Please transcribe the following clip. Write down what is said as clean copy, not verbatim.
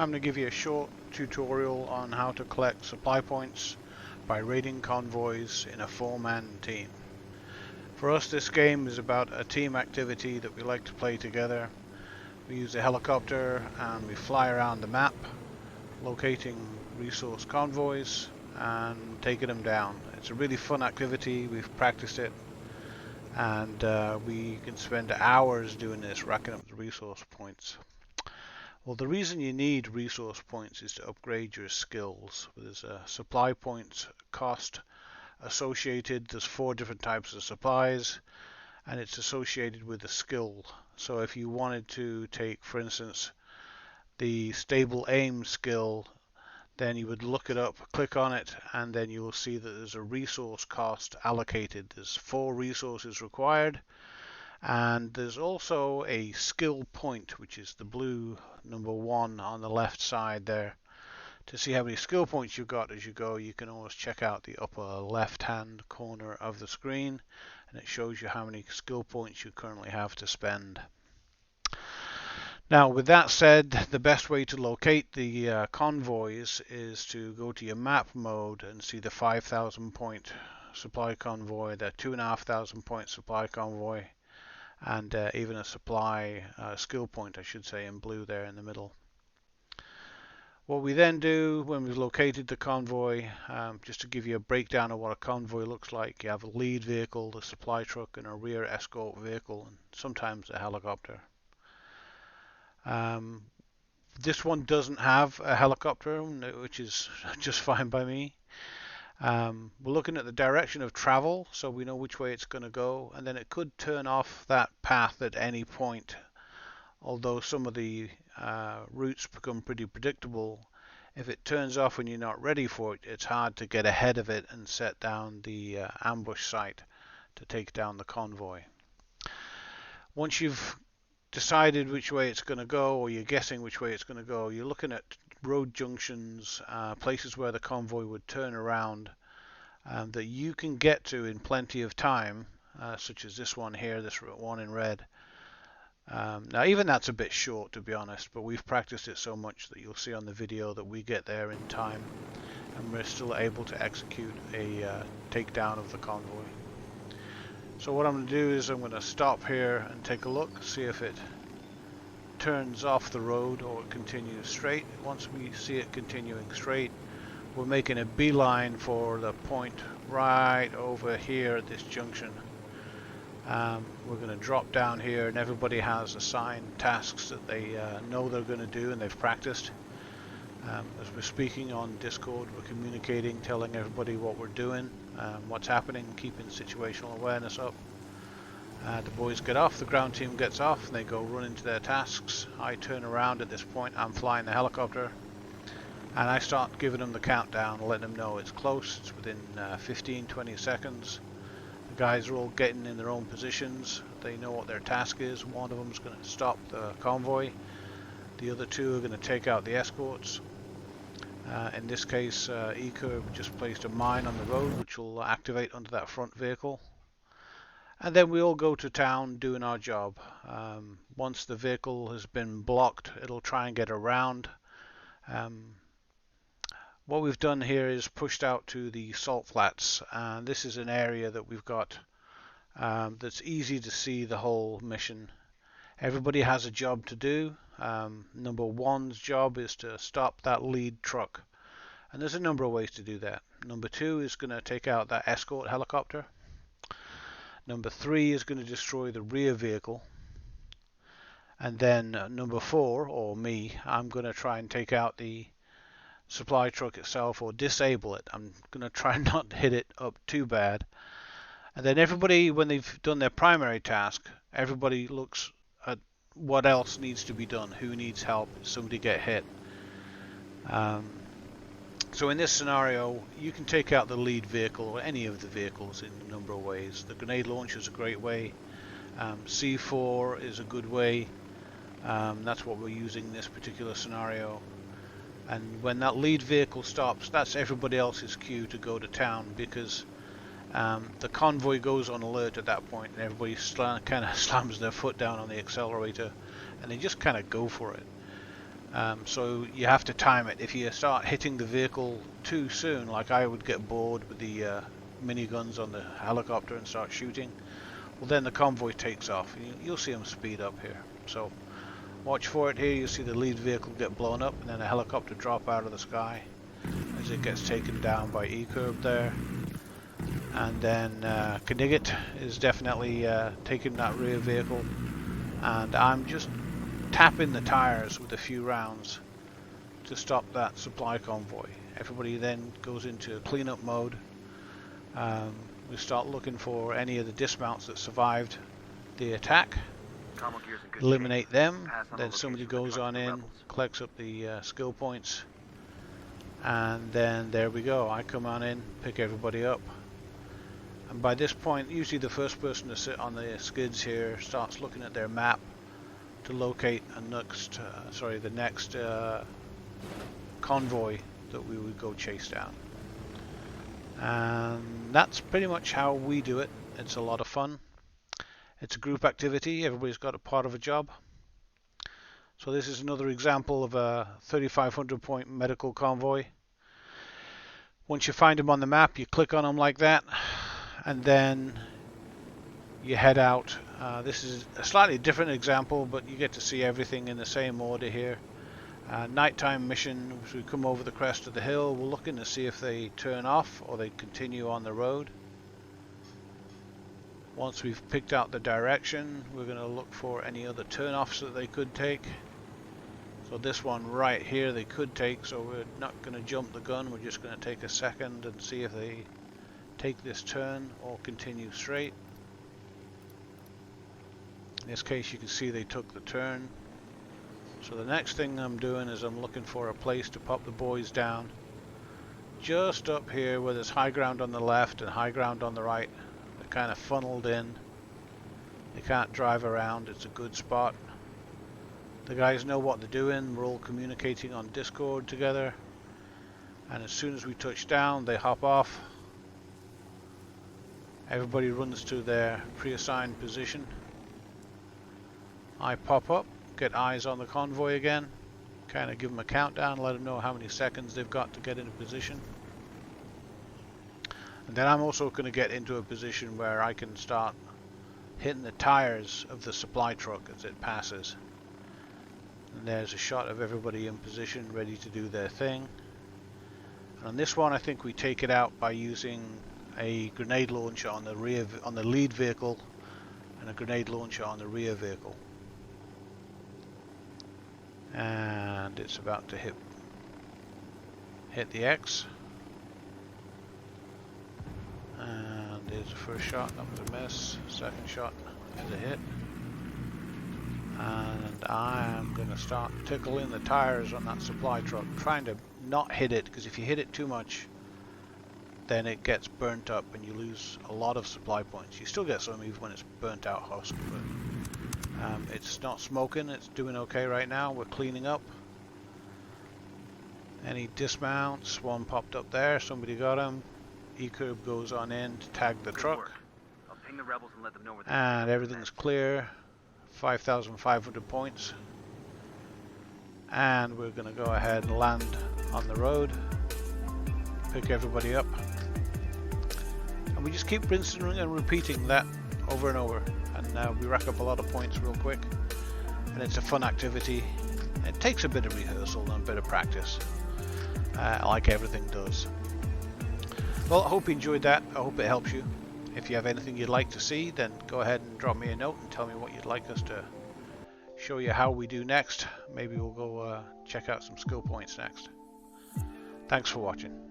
I'm going to give you a short tutorial on how to collect supply points by raiding convoys in a 4-man team. For us, this game is about a team activity that we like to play together. We use a helicopter and we fly around the map, locating resource convoys and taking them down. It's a really fun activity. We've practiced it, and we can spend hours doing this, racking up the resource points. Well, the reason you need resource points is to upgrade your skills. There's a supply points cost associated. There's 4 different types of supplies, and it's associated with a skill. So if you wanted to take, for instance, the stable aim skill, then you would look it up, click on it, and then you will see that there's a resource cost allocated. There's 4 resources required. And there's also a skill point, which is the blue number 1 on the left side there. To see how many skill points you've got as you go, you can always check out the upper left hand corner of the screen, and it shows you how many skill points you currently have to spend. Now, with that said, the best way to locate the convoys is to go to your map mode and see the 5,000 point supply convoy, the 2,500 point supply convoy, and even a supply skill point, I should say, in blue there in the middle. What we then do when we've located the convoy, just to give you a breakdown of what a convoy looks like, you have a lead vehicle, the supply truck, and a rear escort vehicle, and sometimes a helicopter. This one doesn't have a helicopter, which is just fine by me. We're looking at the direction of travel, so we know which way it's going to go, and then it could turn off that path at any point. Although some of the routes become pretty predictable, if it turns off when you're not ready for it, it's hard to get ahead of it and set down the ambush site to take down the convoy. Once you've decided which way it's going to go, or you're guessing which way it's going to go, you're looking at road junctions, places where the convoy would turn around, that you can get to in plenty of time, such as this one here, this one in red. Now even that's a bit short, to be honest, but we've practiced it so much that you'll see on the video that we get there in time, and we're still able to execute a takedown of the convoy. So what I'm going to do is I'm going to stop here and take a look, see if it turns off the road or it continues straight. Once we see it continuing straight, we're making a beeline for the point right over here at this junction. We're going to drop down here, and everybody has assigned tasks that they know they're going to do and they've practiced. As we're speaking on Discord, we're communicating, telling everybody what we're doing, what's happening, keeping situational awareness up. The boys get off, the ground team gets off, and they go run into their tasks. I turn around at this point, I'm flying the helicopter, and I start giving them the countdown, letting them know it's close, it's within 15-20 seconds. The guys are all getting in their own positions, they know what their task is. One of them is going to stop the convoy, the other 2 are going to take out the escorts. In this case, Eco just placed a mine on the road which will activate under that front vehicle. And then we all go to town doing our job. Once the vehicle has been blocked, it'll try and get around. What we've done here is pushed out to the salt flats, and this is an area that we've got that's easy to see the whole mission. Everybody has a job to do. Number 1's job is to stop that lead truck, and there's a number of ways to do that. Number 2 is going to take out that escort helicopter. Number 3 is going to destroy the rear vehicle, and then number 4, or me, I'm going to try and take out the supply truck itself, or disable it. I'm going to try not to hit it up too bad. And then everybody, when they've done their primary task, everybody looks at what else needs to be done, who needs help, somebody get hit. So in this scenario, you can take out the lead vehicle or any of the vehicles in a number of ways. The grenade launcher is a great way. C4 is a good way. That's what we're using in this particular scenario. And when that lead vehicle stops, that's everybody else's cue to go to town, because the convoy goes on alert at that point, and everybody kind of slams their foot down on the accelerator, and they just kind of go for it. So you have to time it. If you start hitting the vehicle too soon, like I would get bored with the miniguns on the helicopter and start shooting, well then the convoy takes off. You'll see them speed up here. So watch for it here. You'll see the lead vehicle get blown up and then a helicopter drop out of the sky as it gets taken down by E-curb there. And then Knigget is definitely taking that rear vehicle, and I'm just tapping the tires with a few rounds to stop that supply convoy. Everybody then goes into cleanup mode. We start looking for any of the dismounts that survived the attack, eliminate them, then somebody goes on in, collects up the skill points, and then there we go. I come on in, pick everybody up. And by this point, usually the first person to sit on the skids here starts looking at their map to locate the next convoy that we would go chase down. And that's pretty much how we do it. It's a lot of fun. It's a group activity. Everybody's got a part of a job. So this is another example of a 3,500 point medical convoy. Once you find them on the map, you click on them like that, and then you head out. This is a slightly different example, but you get to see everything in the same order here. Nighttime mission, as we come over the crest of the hill, we're looking to see if they turn off or they continue on the road. Once we've picked out the direction, we're going to look for any other turn-offs that they could take. So this one right here they could take, so we're not going to jump the gun, we're just going to take a second and see if they take this turn or continue straight. In this case you can see they took the turn. So the next thing I'm doing is I'm looking for a place to pop the boys down. Just up here where there's high ground on the left and high ground on the right. They're kind of funneled in. They can't drive around, it's a good spot. The guys know what they're doing, we're all communicating on Discord together. And as soon as we touch down, they hop off. Everybody runs to their pre-assigned position. I pop up, get eyes on the convoy again, kind of give them a countdown, let them know how many seconds they've got to get into position. And then I'm also going to get into a position where I can start hitting the tires of the supply truck as it passes. And there's a shot of everybody in position ready to do their thing. And on this one I think we take it out by using a grenade launcher on the lead vehicle and a grenade launcher on the rear vehicle. And it's about to hit the X. And there's the first shot, that was a miss. Second shot is a hit. And I am going to start tickling the tires on that supply truck, trying to not hit it, because if you hit it too much then it gets burnt up and you lose a lot of supply points. You still get some even when it's burnt out husk, but it's not smoking, it's doing okay right now. We're cleaning up. Any dismounts? One popped up there, somebody got him. E-curb goes on in to tag the truck. I'll ping the rebels and let them know where and everything's clear. 5,500 points. And we're going to go ahead and land on the road. Pick everybody up. And we just keep rinsing and repeating that over and over. And we rack up a lot of points real quick. And it's a fun activity. It takes a bit of rehearsal and a bit of practice. Like everything does. Well, I hope you enjoyed that. I hope it helps you. If you have anything you'd like to see, then go ahead and drop me a note and tell me what you'd like us to show you how we do next. Maybe we'll go check out some skill points next. Thanks for watching.